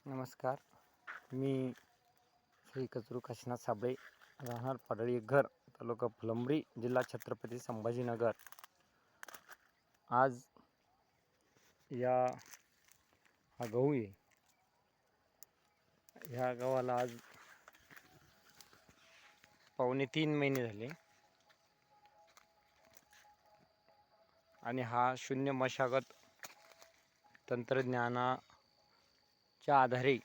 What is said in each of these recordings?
नमस्कार. मी श्री कचरू काशीनाथ साबळे, राहणार पाडळी घर, तालुका फुलंब्री, जिल्हा छत्रपती संभाजीनगर. आज हा गहू आहे. ह्या गव्हाला आज 2.25 महिने झाले आणि हा शून्य मशागत तंत्रज्ञानाच्या आधारे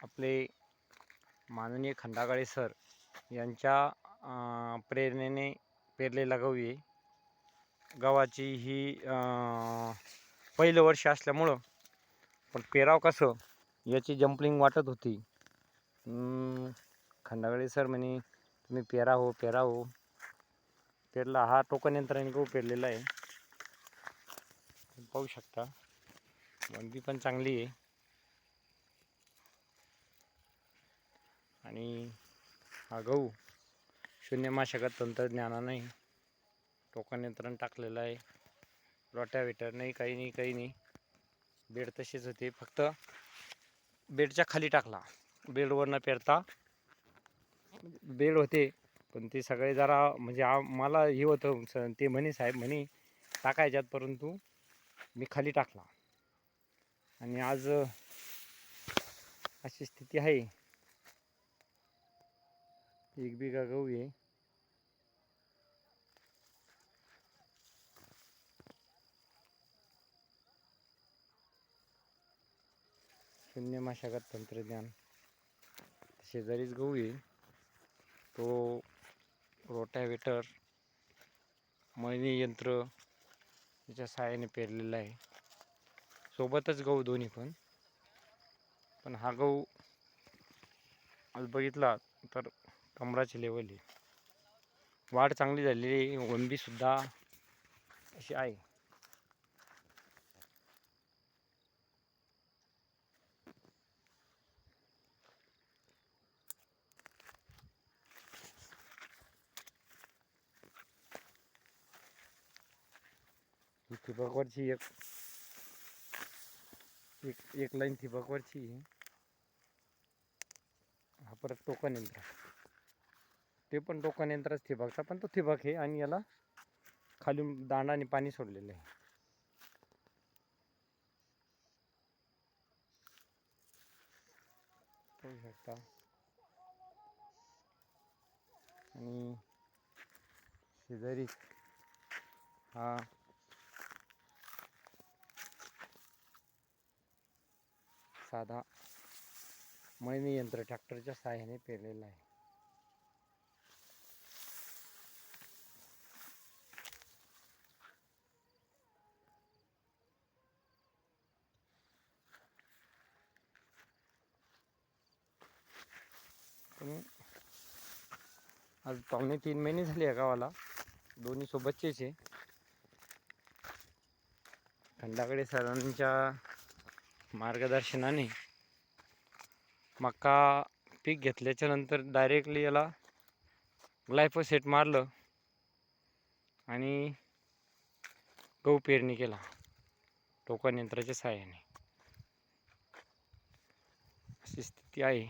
आपले माननीय खंडागळे सर यांच्या प्रेरणेने पेरलेला गहू आहे. गव्हाची ही पहिलं वर्ष असल्यामुळं पण पेराव कसं याची जंपलिंग वाटत होती. खंडागळे सर म्हणे तुम्ही पेरा हो पेरला. हा टोकन यंत्राने गहू पेरलेला आहे. पाहू शकता, वंदी पण चांगली आहे आणि हा गहू शून्य मशागत तंत्रज्ञानाने टोकन यंत्रण टाकलेलं आहे. रोटावेटर नाही, काही नाही. बेड तशीच होते, फक्त बेडच्या खाली टाकला. बेडवर न पेरता बेड होते, पण ते सगळे जरा म्हणजे मला हे होतं, ते म्हणे साहेब म्हणे टाकायच्यात, परंतु मी खाली टाकला आणि आज अशी स्थिती आहे. 1 बिघा गहू आहे. शून्य मशागत तंत्रज्ञान. शेजारीच गहू आहे, तो रोटावेटर मळणी यंत्र याच्या सहाय्याने पेरलेला आहे. सोबतच गहू दोन्ही पण हा गहू आज बघितला तर कमराची लेवल आहे. वाढ चांगली झालेली आहे, वंबी सुद्धा अशी आहे. ही ठिबकवरची एक लाईन ठिबकवरची. हा परत टोकन यंत्र, ते पण टोकन यंत्रच ठिबकचा, पण तो ठिबक आहे आणि याला खालून दांडाने पाणी सोडलेलं आहे. पाहू शकता. आणि शेजारी हा साधा मळणी यंत्र ट्रॅक्टरच्या सहाय्याने पेरलेला आहे. पण आज 2.25 महिने झाले या गावाला. दोन्ही सोबतचेच आहे. खंडागळे सरांच्या मार्गदर्शनाने मका पीक घेतल्याच्या नंतर डायरेक्टली याला ग्लायफोसेट मारलं आणि गहू पेरणी केला टोकन यंत्राच्या सहाय्याने. अशी स्थिती आहे.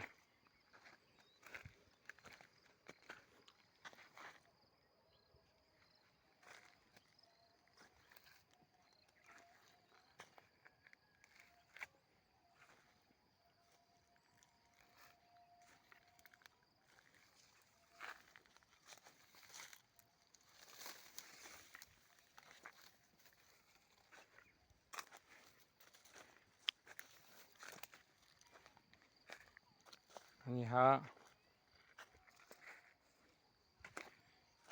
आणि ह्या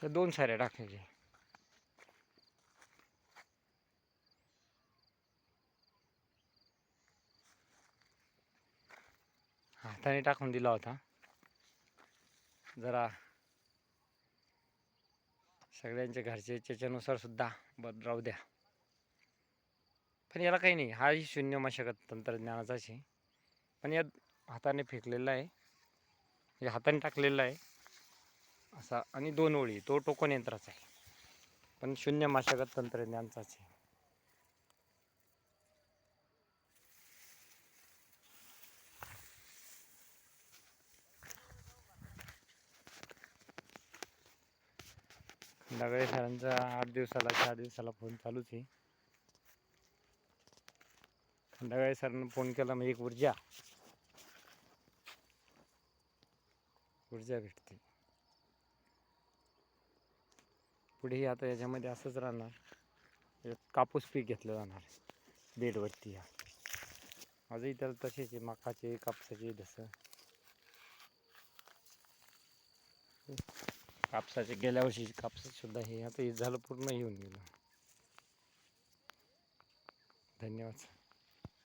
2 साऱ्या टाकायचे. हाताने टाकून दिला होता. जरा सगळ्यांच्या घरच्या इच्छेनुसार सुद्धा राहू द्या, पण याला काही नाही. हाही शून्य मशागत तंत्रज्ञानाचाच आहे, पण या हाताने फेकलेला आहे, या हाताने टाकलेला आहे असा. आणि 2 ओळी तो टोकन यंत्राचा आहे, पण शून्य मशागत तंत्रज्ञानाचाच आहे. दगडे सरांचा 8 दिवसाला 4 दिवसाला फोन चालूच आहे. दगडे सरांना फोन केला म्हणजे एक ऊर्जा भेटते. पुढेही आता याच्यामध्ये असंच राहणार. कापूस पीक घेतलं जाणार बेडवरती. आजही तर तसेच मकाचे कापसाचे जसं कापसाचे गेल्या वर्षी कापसाचे सुद्धा हे आता हे झालं पूर्ण येऊन गेलं. धन्यवाद.